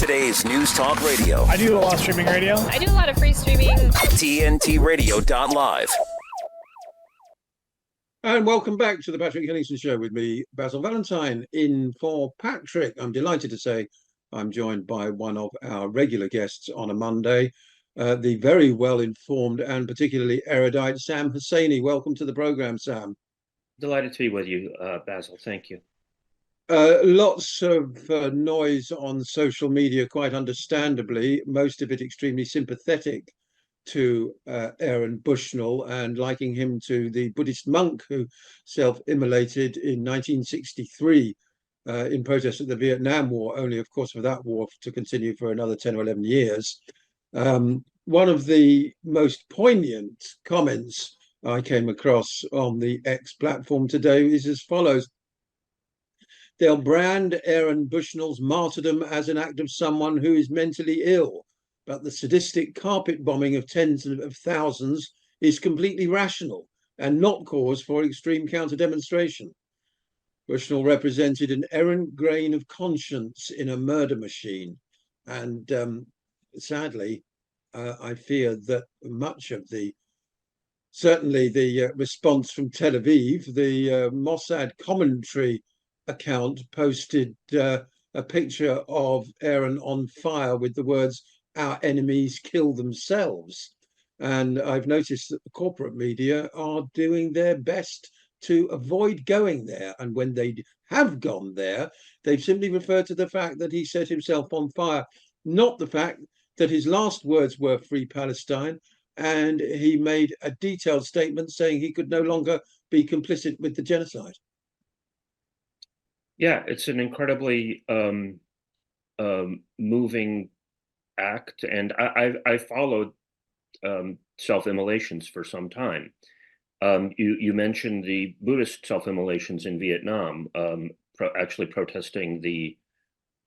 Today's News Talk Radio. I do a lot of streaming radio. I do a lot of free streaming. TNTRadio.live. And welcome back to the Patrick Henningsen Show with me, Basil Valentine, in for Patrick. I'm delighted to say I'm joined by one of our regular guests on a Monday, the very well-informed and particularly erudite Sam Husseini. Welcome to the program, Sam. Delighted to be with you, Basil. Thank you. Lots of noise on social media, quite understandably, most of it extremely sympathetic to Aaron Bushnell and liking him to the Buddhist monk who self-immolated in 1963 in protest of the Vietnam War, only of course for that war to continue for another 10 or 11 years. One of the most poignant comments I came across on the X platform today is as follows. They'll brand Aaron Bushnell's martyrdom as an act of someone who is mentally ill, but the sadistic carpet bombing of tens of thousands is completely rational and not cause for extreme counter-demonstration. Bushnell represented an errant grain of conscience in a murder machine. And sadly, I fear that much of certainly the response from Tel Aviv, the Mossad commentary account posted a picture of Aaron on fire with the words, "Our enemies kill themselves." And I've noticed that the corporate media are doing their best to avoid going there. And when they have gone there, they've simply referred to the fact that he set himself on fire, not the fact that his last words were "Free Palestine." And he made a detailed statement saying he could no longer be complicit with the genocide. Yeah, it's an incredibly moving act, and I followed self-immolations for some time. You mentioned the Buddhist self-immolations in Vietnam, actually protesting the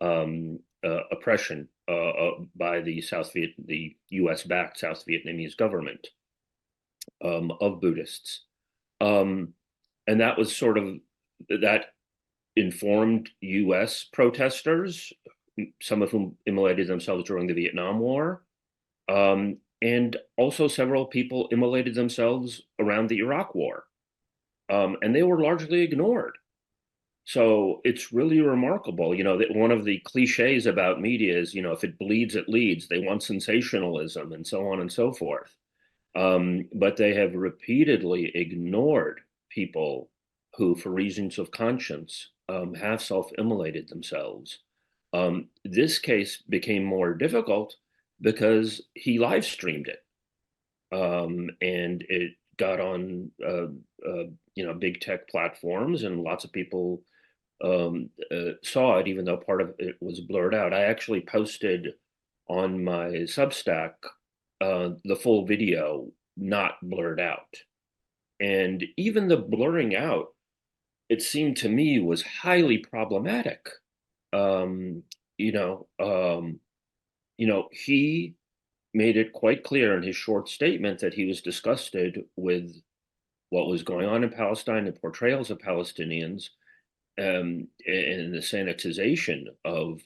oppression by the U.S.-backed South Vietnamese government of Buddhists, and that was sort of that informed U.S. protesters, some of whom immolated themselves during the Vietnam War, and also several people immolated themselves around the Iraq War, and they were largely ignored. So it's really remarkable, that one of the cliches about media is, if it bleeds, it leads. They want sensationalism and so on and so forth. But they have repeatedly ignored people who, for reasons of conscience, have self-immolated themselves. This case became more difficult because he live streamed it, and it got on big tech platforms, and lots of people saw it, even though part of it was blurred out. I actually posted on my Substack the full video, not blurred out, and even the blurring out, it seemed to me, was highly problematic. He made it quite clear in his short statement that he was disgusted with what was going on in Palestine, the portrayals of Palestinians, and the sanitization of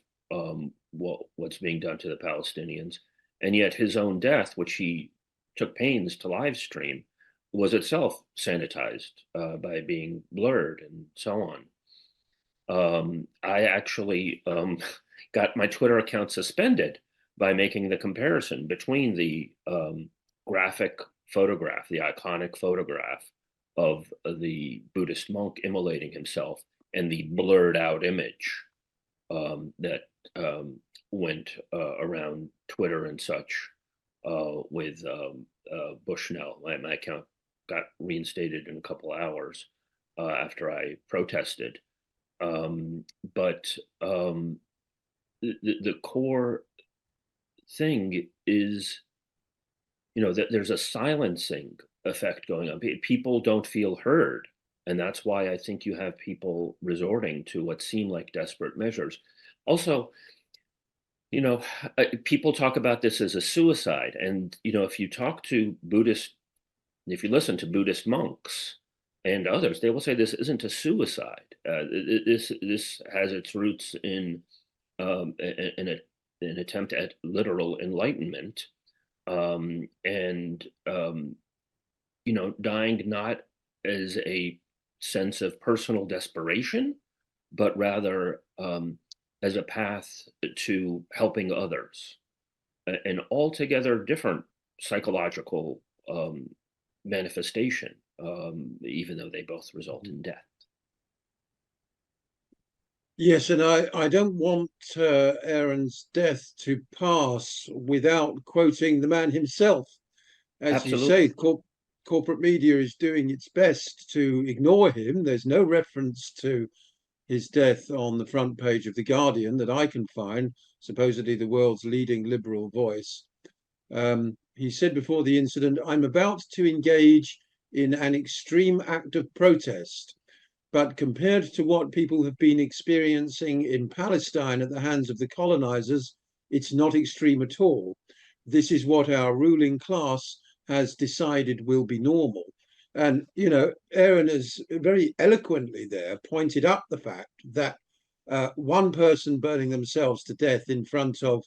what's being done to the Palestinians. And yet his own death, which he took pains to live stream, was itself sanitized by being blurred and so on. I actually got my Twitter account suspended by making the comparison between the graphic photograph, the iconic photograph of the Buddhist monk immolating himself, and the blurred out image that went around Twitter and such with Bushnell. My account got reinstated in a couple hours after I protested. But the core thing is, that there's a silencing effect going on. People don't feel heard. And that's why I think you have people resorting to what seem like desperate measures. Also, people talk about this as a suicide. And, if you talk to if you listen to Buddhist monks and others, they will say this isn't a suicide. This has its roots in a an attempt at literal enlightenment, and dying not as a sense of personal desperation, but rather as a path to helping others, an altogether different psychological manifestation, even though they both result in death. Yes, and I don't want Aaron's death to pass without quoting the man himself. As you say, Absolutely. corporate media is doing its best to ignore him. There's no reference to his death on the front page of The Guardian that I can find, supposedly the world's leading liberal voice. He said before the incident, "I'm about to engage in an extreme act of protest. But compared to what people have been experiencing in Palestine at the hands of the colonizers, it's not extreme at all. This is what our ruling class has decided will be normal." And, Aaron has very eloquently there pointed up the fact that one person burning themselves to death in front of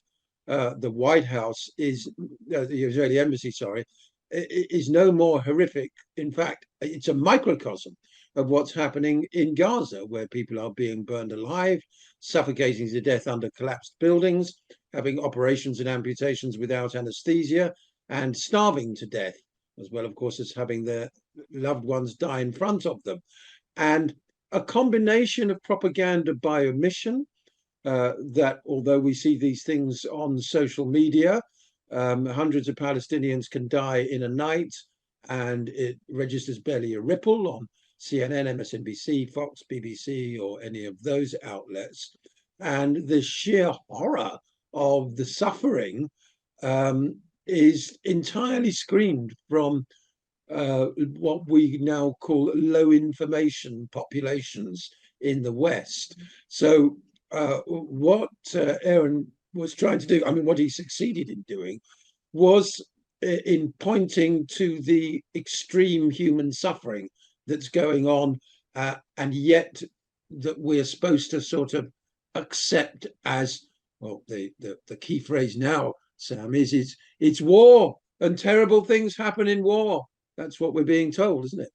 the White House the Israeli embassy, sorry, is no more horrific. In fact, it's a microcosm of what's happening in Gaza, where people are being burned alive, suffocating to death under collapsed buildings, having operations and amputations without anesthesia, and starving to death, as well, of course, as having their loved ones die in front of them. And a combination of propaganda by omission, that although we see these things on social media, hundreds of Palestinians can die in a night, and it registers barely a ripple on CNN, MSNBC, Fox, BBC, or any of those outlets. And the sheer horror of the suffering is entirely screened from what we now call low information populations in the West. So what Aaron was trying to do, I mean, what he succeeded in doing, was in pointing to the extreme human suffering that's going on, and yet that we're supposed to sort of accept as, well, the key phrase now, Sam, is it's war, and terrible things happen in war. That's what we're being told, isn't it?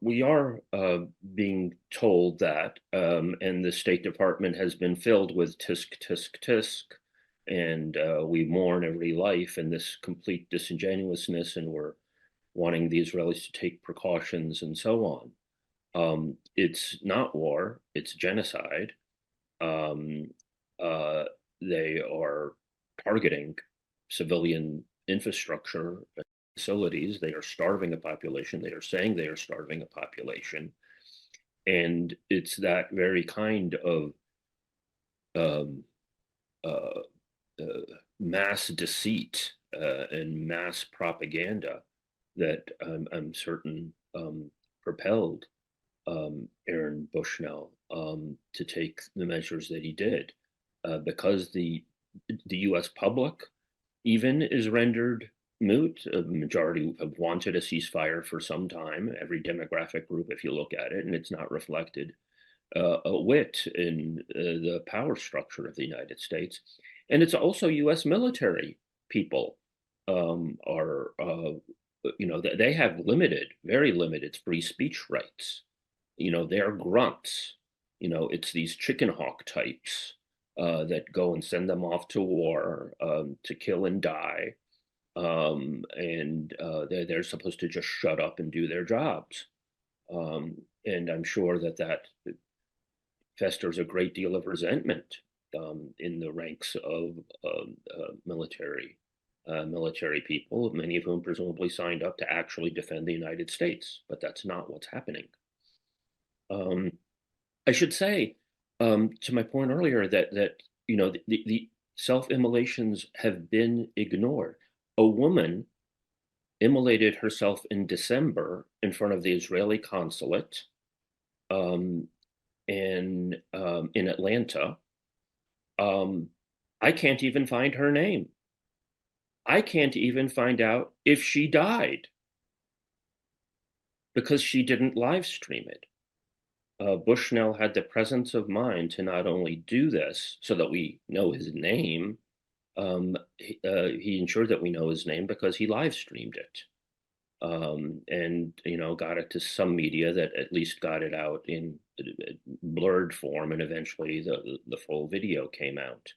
We are being told that, and the State Department has been filled with tisk, tisk, tisk, and we mourn every life and this complete disingenuousness, and we're wanting the Israelis to take precautions and so on. It's not war, it's genocide. They are targeting civilian infrastructure facilities. They are starving a population. They are saying they are starving a population. And it's that very kind of mass deceit and mass propaganda that I'm certain propelled Aaron Bushnell to take the measures that he did, because the U.S. public even is rendered moot. A majority have wanted a ceasefire for some time, every demographic group, if you look at it, and it's not reflected a whit in the power structure of the United States. And it's also U.S. military people are, they have limited, very limited free speech rights. They're grunts. It's these chicken hawk types that go and send them off to war to kill and die. And they're supposed to just shut up and do their jobs. And I'm sure that festers a great deal of resentment in the ranks of military people, many of whom presumably signed up to actually defend the United States, but that's not what's happening. I should say, to my point earlier, that the self-immolations have been ignored. A woman immolated herself in December in front of the Israeli consulate in Atlanta. I can't even find her name. I can't even find out if she died because she didn't live stream it. Bushnell had the presence of mind to not only do this so that we know his name, he ensured that we know his name because he live streamed it. And got it to some media that at least got it out in blurred form, and eventually the full video came out.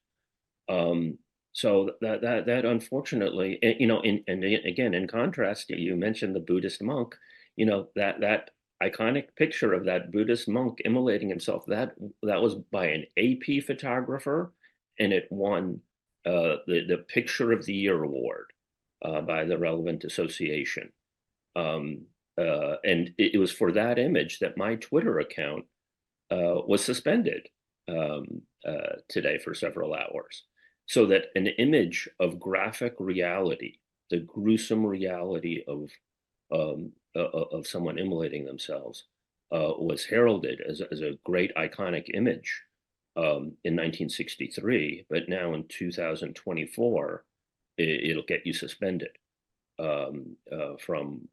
So that unfortunately, and again, in contrast, you mentioned the Buddhist monk, that iconic picture of that Buddhist monk immolating himself, that was by an AP photographer, and it won the Picture of the Year award by the relevant association. And it was for that image that my Twitter account was suspended today for several hours, so that an image of graphic reality, the gruesome reality of someone immolating themselves, was heralded as a great iconic image in 1963, but now in 2024, it'll get you suspended from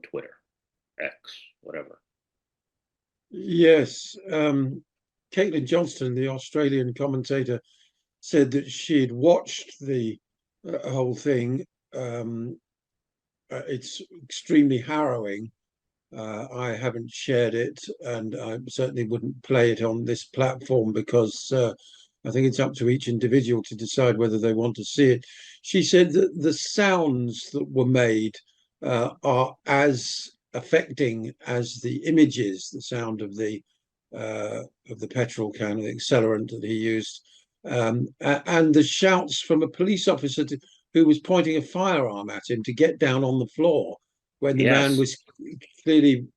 Twitter, X, whatever. Yes, Caitlin Johnston, the Australian commentator, said that she'd watched the whole thing. It's extremely harrowing. I haven't shared it, and I certainly wouldn't play it on this platform because I think it's up to each individual to decide whether they want to see it. She said that the sounds that were made are as affecting as the images, the sound of the petrol can, the accelerant that he used, and the shouts from a police officer who was pointing a firearm at him to get down on the floor when the man Yes. was clearly,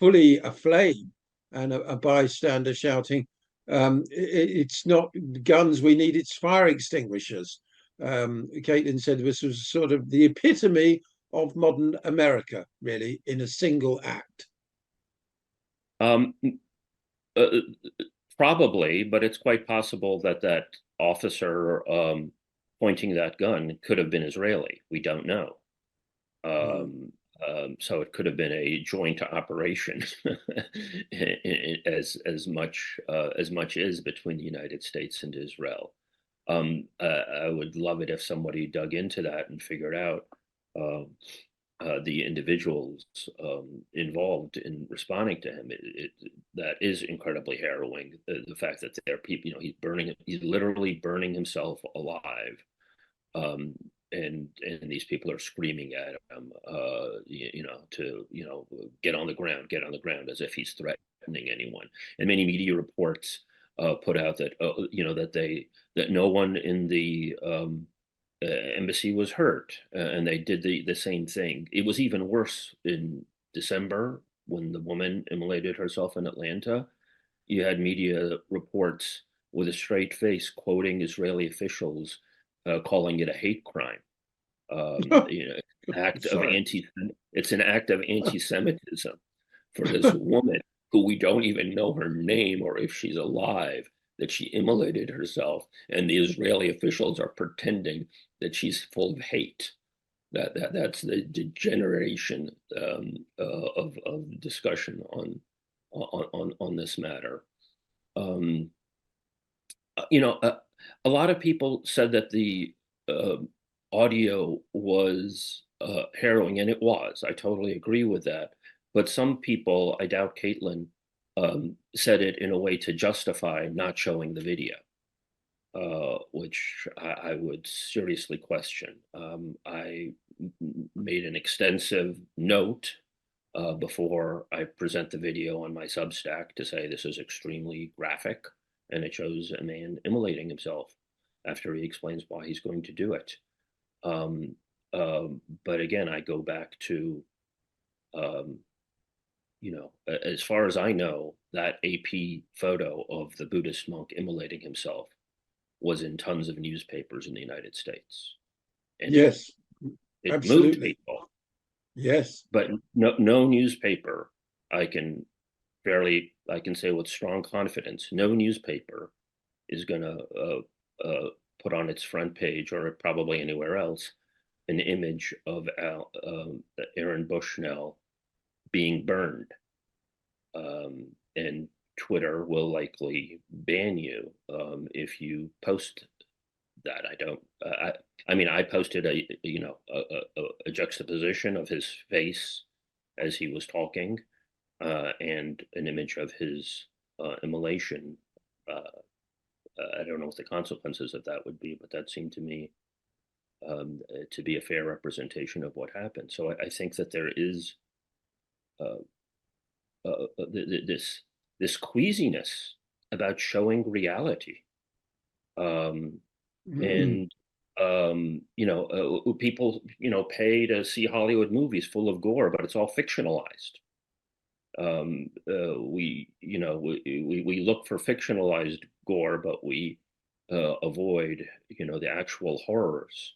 fully aflame, and a bystander shouting, "It's not guns we need, it's fire extinguishers." Caitlin said this was sort of the epitome of modern America, really, in a single act. Um, Probably, but it's quite possible that officer pointing that gun could have been Israeli. We don't know. So it could have been a joint operation, as much is between the United States and Israel. I would love it if somebody dug into that and figured out the individuals involved in responding to him. That is incredibly harrowing. The fact that there are people, he's literally burning himself alive. And these people are screaming at him, to get on the ground, as if he's threatening anyone. And many media reports put out that that no one in the embassy was hurt, and they did the same thing. It was even worse in December when the woman immolated herself in Atlanta. You had media reports with a straight face quoting Israeli officials, calling it a hate crime. It's an act of anti-Semitism for this woman who we don't even know her name or if she's alive, that she immolated herself, and the Israeli officials are pretending that she's full of hate. That's the degeneration of discussion on this matter. A lot of people said that the audio was harrowing, and it was. I totally agree with that. But some people, I doubt Caitlin, said it in a way to justify not showing the video, which I would seriously question. I made an extensive note before I present the video on my Substack to say this is extremely graphic, and it shows a man immolating himself after he explains why he's going to do it. But again, I go back to, as far as I know, that AP photo of the Buddhist monk immolating himself was in tons of newspapers in the United States. And yes, it absolutely. moved people. Yes. But no newspaper, I can say with strong confidence, no newspaper is going to put on its front page, or probably anywhere else, an image of Aaron Bushnell being burned. And Twitter will likely ban you if you post that. I don't. I mean, I posted a juxtaposition of his face as he was talking, and an image of his immolation. I don't know what the consequences of that would be, but that seemed to me to be a fair representation of what happened. So I think that there is this queasiness about showing reality, and people pay to see Hollywood movies full of gore, but it's all fictionalized. We look for fictionalized gore, but we avoid the actual horrors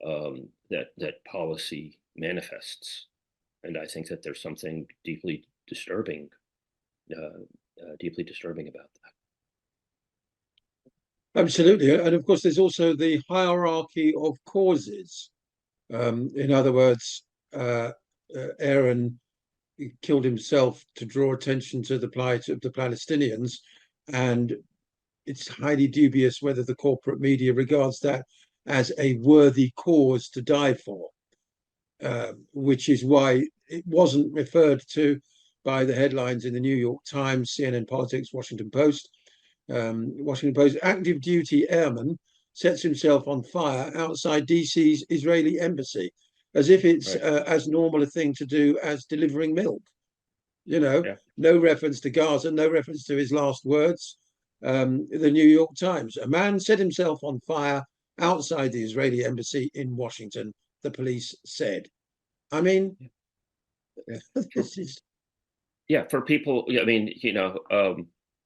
that policy manifests. And I think that there's something deeply disturbing about that. Absolutely. And of course, there's also the hierarchy of causes. In other words, Aaron killed himself to draw attention to the plight of the Palestinians, and it's highly dubious whether the corporate media regards that as a worthy cause to die for, which is why it wasn't referred to by the headlines in the New York Times, CNN Politics, Washington Post. Active duty airman sets himself on fire outside DC's Israeli embassy, as if it's as normal a thing to do as delivering milk. No reference to Gaza, no reference to his last words. The New York Times, a man set himself on fire outside the Israeli embassy in Washington, the police said. I mean, this is... For people,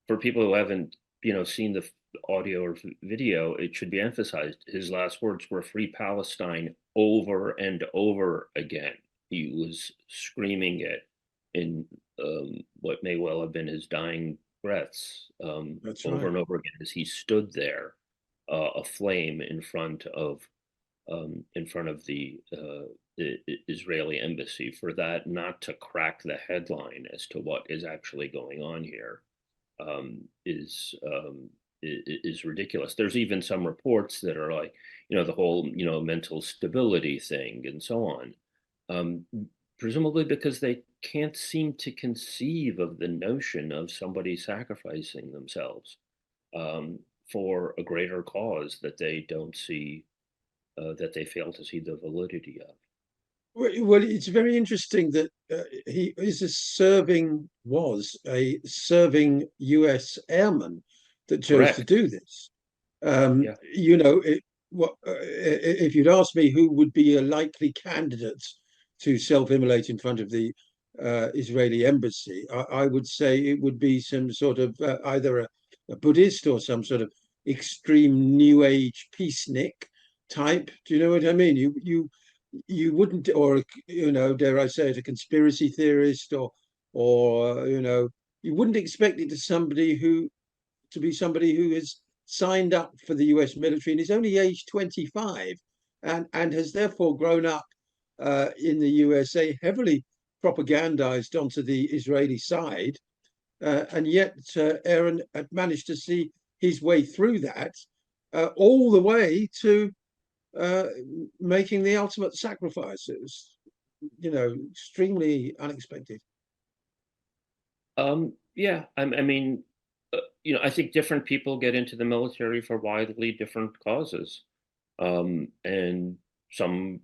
for people who haven't, seen the audio or video, it should be emphasized his last words were "Free Palestine" over and over again. He was screaming it in what may well have been his dying breaths, over and over again as he stood there, aflame in front of the Israeli embassy. For that not to crack the headline as to what is actually going on here is ridiculous. There's even some reports that are like, the whole, mental stability thing and so on, presumably because they can't seem to conceive of the notion of somebody sacrificing themselves for a greater cause that they don't see, that they fail to see the validity of. Well, it's very interesting that he was a serving US airman that chose Correct. to do this. If you'd asked me who would be a likely candidate to self-immolate in front of the Israeli embassy, I would say it would be some sort of either a Buddhist or some sort of extreme New Age peacenik type. Do you know what I mean? You wouldn't, or dare I say it, a conspiracy theorist, or you wouldn't expect it to be somebody who has signed up for the US military and is only aged 25 and has therefore grown up in the USA, heavily propagandized onto the Israeli side. And yet Aaron had managed to see his way through that all the way to making the ultimate sacrifice. It was, extremely unexpected. I think different people get into the military for widely different causes, and some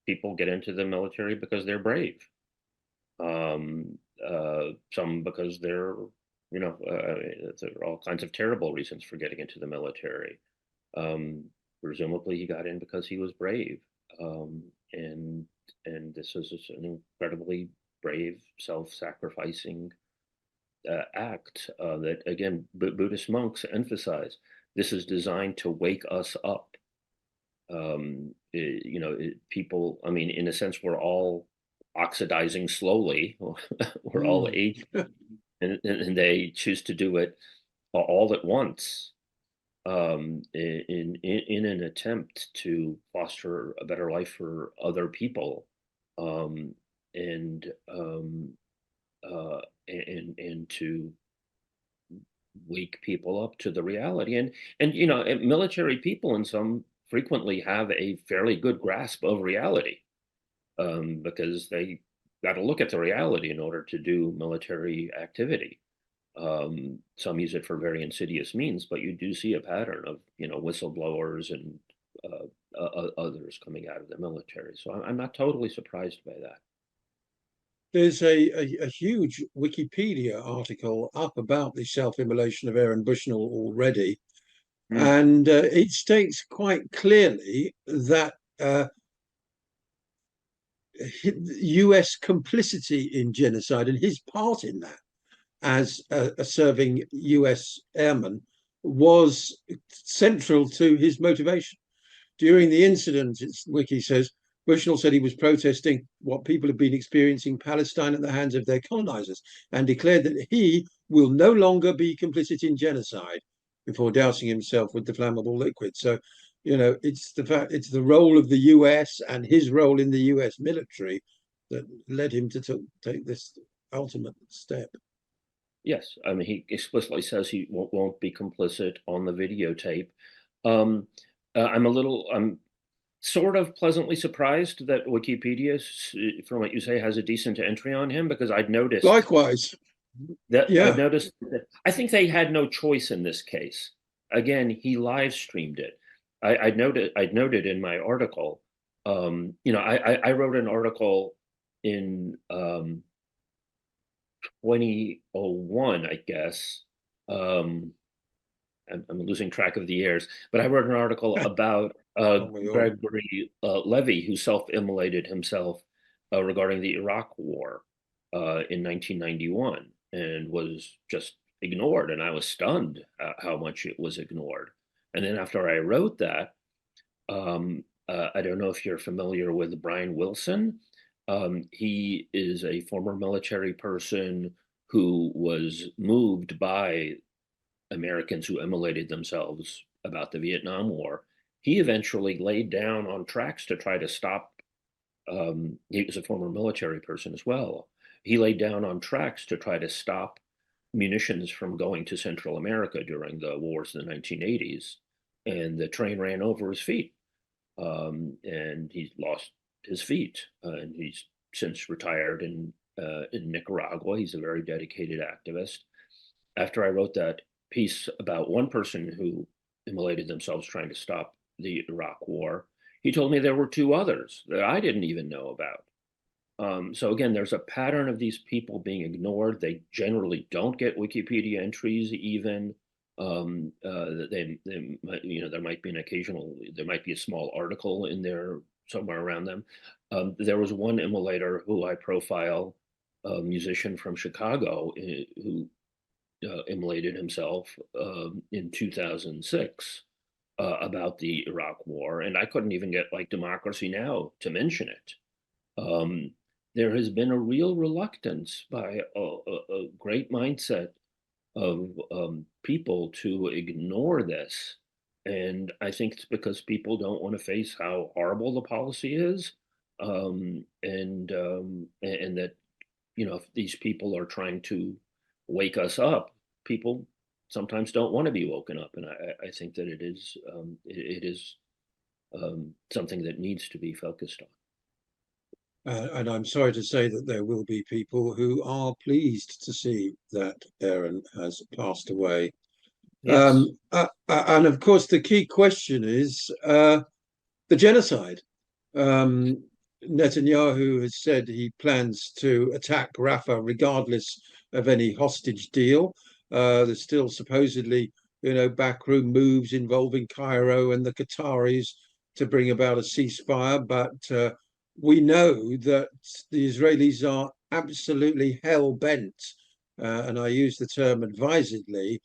people get into the military because they're brave. Some because there are all kinds of terrible reasons for getting into the military. Presumably he got in because he was brave. And this is an incredibly brave, self-sacrificing act that, again, Buddhist monks emphasize. This is designed to wake us up. People, in a sense, we're all oxidizing slowly. We're all aging, and they choose to do it all at once. In an attempt to foster a better life for other people, and to wake people up to the reality. And military people in some frequently have a fairly good grasp of reality, because they got to look at the reality in order to do military activity. Some use it for very insidious means, but you do see a pattern of whistleblowers and others coming out of the military. So I'm not totally surprised by that. There's a huge Wikipedia article up about the self-immolation of Aaron Bushnell already, Mm. and it states quite clearly that US complicity in genocide and his part in that as a serving US airman was central to his motivation. During the incident, Wiki says, Bushnell said he was protesting what people have been experiencing in Palestine at the hands of their colonizers and declared that he will no longer be complicit in genocide before dousing himself with the flammable liquid. So, it's the role of the US and his role in the US military that led him to take this ultimate step. Yes, I mean, he explicitly says he won't be complicit on the videotape. I'm sort of pleasantly surprised that Wikipedia, from what you say, has a decent entry on him, because I'd noticed Likewise, that yeah. I think they had no choice in this case. Again, he live streamed it. I'd noted in my article. I wrote an article in 2001, I guess. I'm losing track of the years, but I wrote an article about Gregory Levy, who self-immolated himself regarding the Iraq War in 1991, and was just ignored. And I was stunned at how much it was ignored. And then after I wrote that, I don't know if you're familiar with Brian Wilson. He is a former military person who was moved by Americans who immolated themselves about the Vietnam War. He eventually laid down on tracks to try to stop. He was a former military person as well. He laid down on tracks to try to stop munitions from going to Central America during the wars in the 1980s. And the train ran over his feet. And he lost his feet. And he's since retired in Nicaragua. He's a very dedicated activist. After I wrote that piece about one person who immolated themselves trying to stop the Iraq War, he told me there were two others that I didn't even know about. So again, there's a pattern of these people being ignored. They generally don't get Wikipedia entries even. There might be there might be a small article in there somewhere around them. There was one immolator who I profile, a musician from Chicago, who immolated himself in 2006 about the Iraq War, and I couldn't even get like Democracy Now! To mention it. There has been a real reluctance by a great mindset of people to ignore this. And I think it's because people don't want to face how horrible the policy is. And that, if these people are trying to wake us up, people sometimes don't want to be woken up. And I think that it is something that needs to be focused on. And I'm sorry to say that there will be people who are pleased to see that Aaron has passed away. Yes. And of course, the key question is the genocide. Netanyahu has said he plans to attack Rafah regardless of any hostage deal. There's still supposedly, backroom moves involving Cairo and the Qataris to bring about a ceasefire, but we know that the Israelis are absolutely hell-bent, and I use the term advisedly,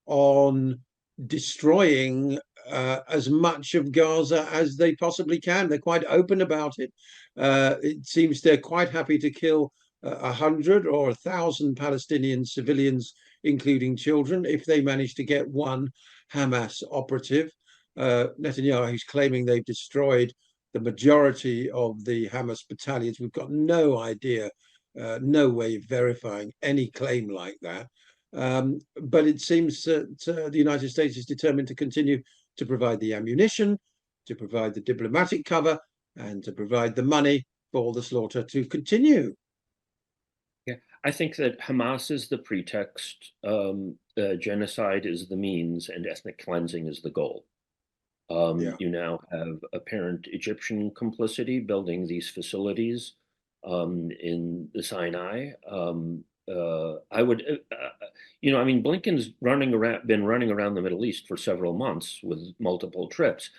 on destroying as much of Gaza as they possibly can. They're quite open about it. It seems they're quite happy to kill 100 or 1,000 Palestinian civilians, including children, if they manage to get one Hamas operative. Netanyahu is claiming they've destroyed the majority of the Hamas battalions. We've got no idea no way of verifying any claim like that. But it seems that the United States is determined to continue to provide the ammunition, to provide the diplomatic cover, and to provide the money for the slaughter to continue. Yeah, I think that Hamas is the pretext, genocide is the means, and ethnic cleansing is the goal. Yeah. You now have apparent Egyptian complicity building these facilities in the Sinai. I would, I mean, Blinken's been running around the Middle East for several months with multiple trips.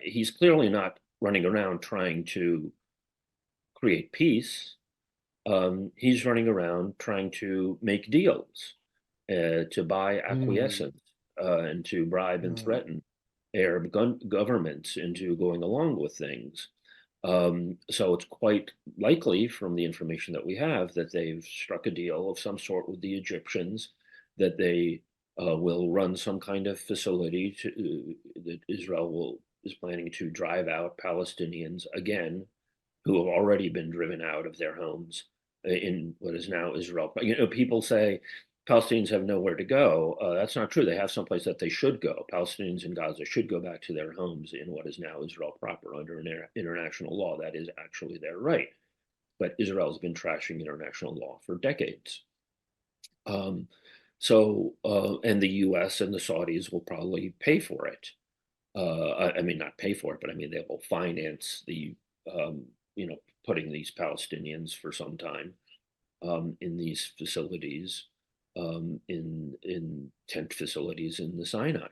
He's clearly not running around trying to create peace. He's running around trying to make deals, to buy acquiescence, and to bribe and threaten Arab governments into going along with things. So it's quite likely from the information that we have that they've struck a deal of some sort with the Egyptians, that they will run some kind of facility that Israel is planning to drive out Palestinians again, who have already been driven out of their homes in what is now Israel. People say Palestinians have nowhere to go. That's not true. They have someplace that they should go. Palestinians in Gaza should go back to their homes in what is now Israel proper under international law. That is actually their right. But Israel has been trashing international law for decades. And the US and the Saudis will probably pay for it. I mean, not pay for it, but I mean, they will finance the, putting these Palestinians for some time in these facilities. In tent facilities in the Sinai,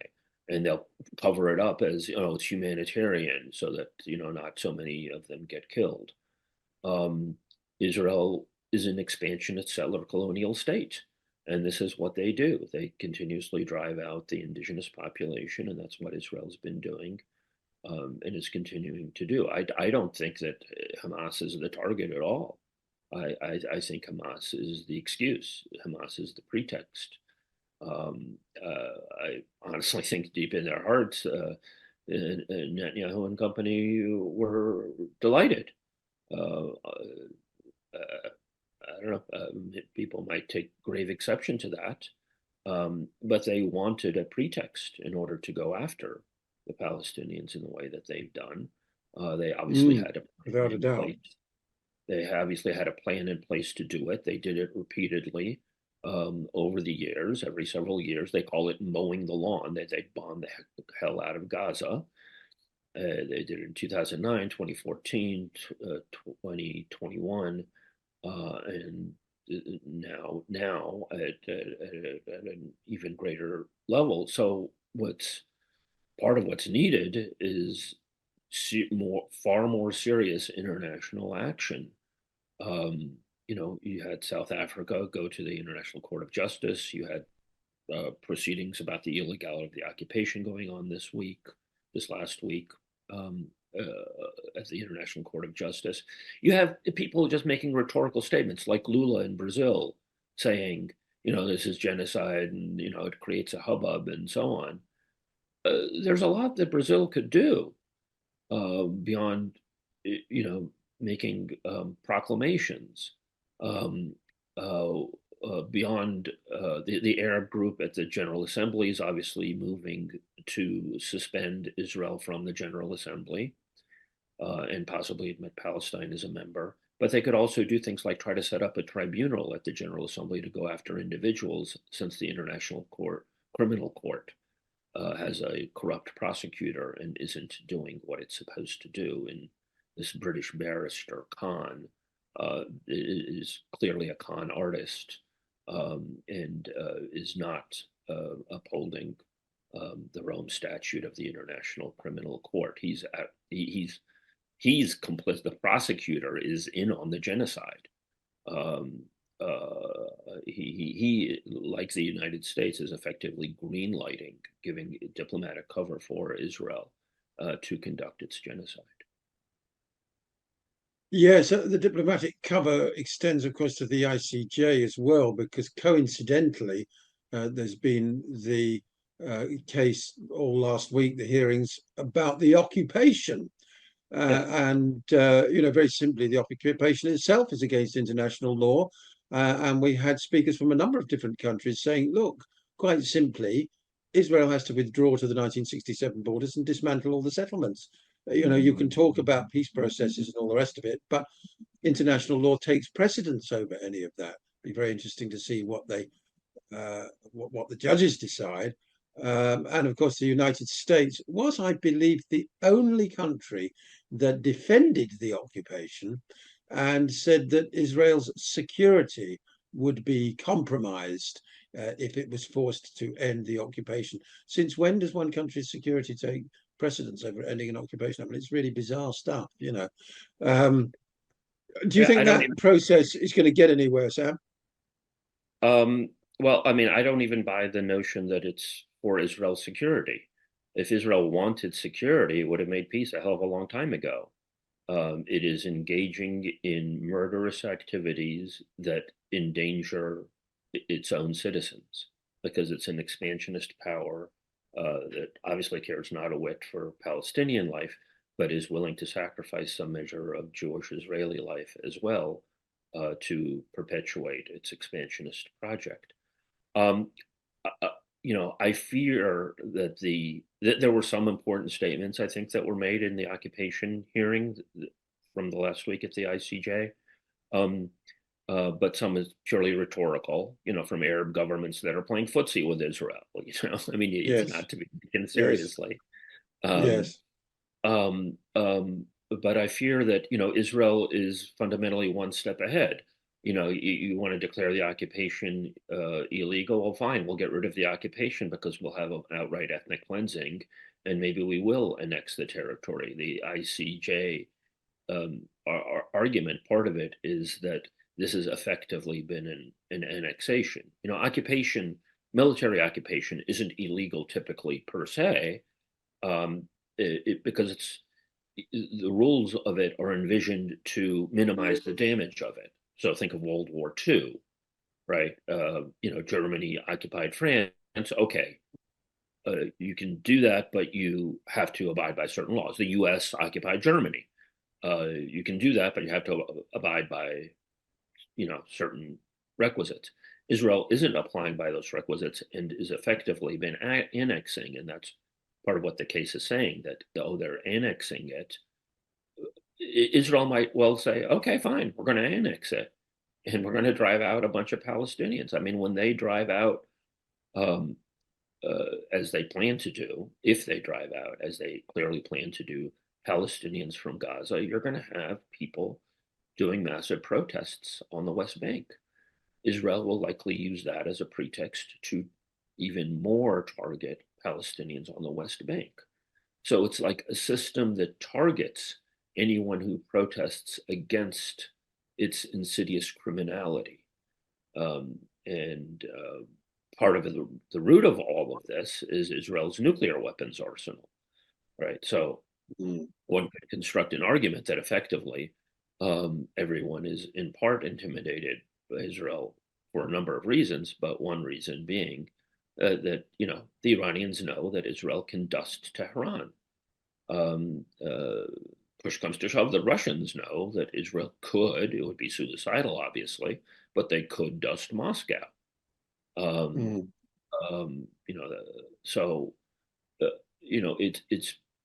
and they'll cover it up as it's humanitarian, so that not so many of them get killed. Israel is an expansionist settler colonial state, and this is what they do. They continuously drive out the indigenous population, and that's what Israel's been doing, and is continuing to do. I don't think that Hamas is the target at all. I think Hamas is the excuse. Hamas is the pretext. I honestly think deep in their hearts, Netanyahu and company were delighted. I don't know. People might take grave exception to that, but they wanted a pretext in order to go after the Palestinians in the way that they've done. They obviously had a without a doubt. They obviously had a plan in place to do it. They did it repeatedly over the years, every several years. They call it mowing the lawn. They bombed the hell out of Gaza. They did it in 2009, 2014, 2021, and now at an even greater level. So part of what's needed is far more serious international action. You had South Africa go to the International Court of Justice. You had proceedings about the illegality of the occupation going on this last week, at the International Court of Justice. You have people just making rhetorical statements like Lula in Brazil saying, this is genocide, and, it creates a hubbub and so on. There's a lot that Brazil could do beyond, making proclamations, beyond the Arab group at the General Assembly is obviously moving to suspend Israel from the General Assembly, and possibly admit Palestine as a member. But they could also do things like try to set up a tribunal at the General Assembly to go after individuals, since the International Criminal Court has a corrupt prosecutor and isn't doing what it's supposed to do. And this British barrister, Khan, is clearly a con artist, and is not upholding the Rome Statute of the International Criminal Court. He's complicit. The prosecutor is in on the genocide. He, like the United States, is effectively greenlighting, giving diplomatic cover for Israel to conduct its genocide. Yeah, so the diplomatic cover extends, of course, to the ICJ as well, because coincidentally, there's been the case all last week, the hearings about the occupation. And very simply, the occupation itself is against international law. And we had speakers from a number of different countries saying, look, quite simply, Israel has to withdraw to the 1967 borders and dismantle all the settlements. You can talk about peace processes and all the rest of it, but international law takes precedence over any of that. It'd be very interesting to see what the judges decide. And of course, the United States was, I believe, the only country that defended the occupation and said that Israel's security would be compromised if it was forced to end the occupation. Since when does one country's security take precedence over ending an occupation? I mean, it's really bizarre stuff. Do you think that process is going to get anywhere, Sam? Well, I mean, I don't even buy the notion that it's for Israel's security. If Israel wanted security, it would have made peace a hell of a long time ago. It is engaging in murderous activities that endanger its own citizens because it's an expansionist power that obviously cares not a whit for Palestinian life, but is willing to sacrifice some measure of Jewish-Israeli life as well to perpetuate its expansionist project. I fear that there were some important statements, I think, that were made in the occupation hearing from the last week at the ICJ, but some is purely rhetorical, from Arab governments that are playing footsie with Israel. I mean, it's not to be taken seriously. Yes. But I fear that, Israel is fundamentally one step ahead. You want to declare the occupation illegal, well, fine, we'll get rid of the occupation because we'll have an outright ethnic cleansing, and maybe we will annex the territory. The ICJ argument, part of it is that this has effectively been an annexation. Occupation, military occupation isn't illegal typically per se, because the rules of it are envisioned to minimize the damage of it. So think of World War II, right? Germany occupied France. Okay, you can do that, but you have to abide by certain laws. The U.S. occupied Germany. You can do that, but you have to abide by, certain requisites. Israel isn't applying by those requisites and is effectively been annexing, and that's part of what the case is saying, that though they're annexing it, Israel might well say, okay, fine, we're going to annex it, and we're going to drive out a bunch of Palestinians. I mean, when they drive out, as they plan to do, if they drive out, as they clearly plan to do, Palestinians from Gaza, you're going to have people doing massive protests on the West Bank. Israel will likely use that as a pretext to even more target Palestinians on the West Bank. So it's like a system that targets anyone who protests against its insidious criminality. And part of the root of all of this is Israel's nuclear weapons arsenal, right? So one could construct an argument that effectively everyone is in part intimidated by Israel for a number of reasons, but one reason being that the Iranians know that Israel can dust Tehran. Push comes to shove, the Russians know that Israel could, it would be suicidal, obviously, but they could dust Moscow.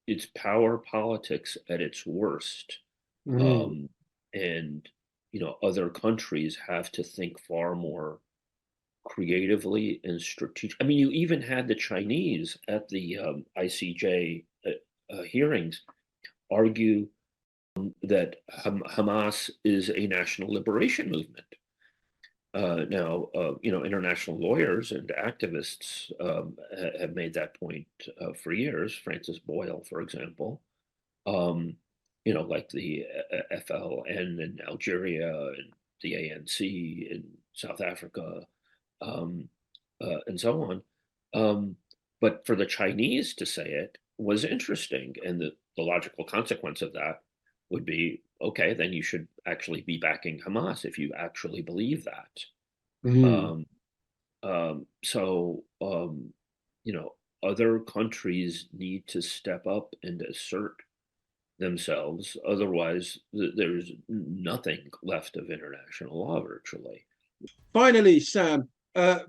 It's power politics at its worst. And other countries have to think far more creatively and strategic. I mean, you even had the Chinese at the ICJ hearings argue that Hamas is a national liberation movement. Now, international lawyers and activists have made that point for years. Francis Boyle, for example, like the FLN in Algeria and the ANC in South Africa, and so on. But for the Chinese to say it was interesting. And the logical consequence of that would be, okay, then you should actually be backing Hamas if you actually believe that. Other countries need to step up and assert themselves. Otherwise, there's nothing left of international law virtually. Finally, Sam,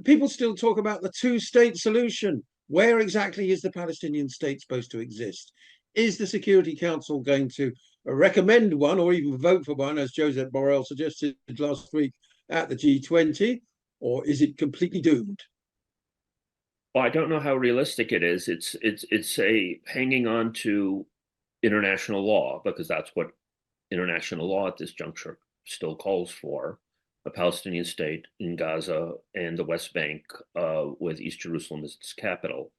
people still talk about the two-state solution. Where exactly is the Palestinian state supposed to exist? Is the Security Council going to recommend one or even vote for one, as Josep Borrell suggested last week at the G20, or is it completely doomed? Well, I don't know how realistic it is. It's a hanging on to international law, because that's what international law at this juncture still calls for: a Palestinian state in Gaza and the West Bank, with East Jerusalem as its capital.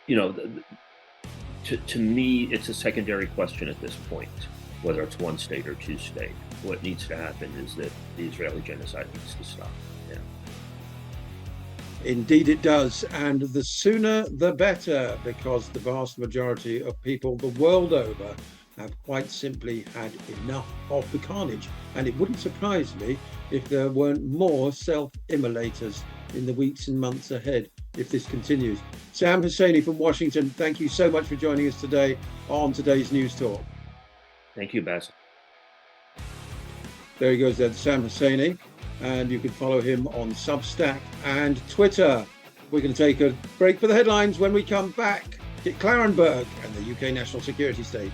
You know, to me, it's a secondary question at this point, whether it's one state or two state. What needs to happen is that the Israeli genocide needs to stop. Yeah. Indeed it does, and the sooner the better, because the vast majority of people the world over have quite simply had enough of the carnage. And it wouldn't surprise me if there weren't more self-immolators in the weeks and months ahead if this continues. Sam Husseini from Washington, thank you so much for joining us today on today's News Talk. Thank you, Basil. There he goes then, Sam Husseini, and you can follow him on Substack and Twitter. We're going to take a break for the headlines. When we come back, Kit Clarenberg and the UK National Security State.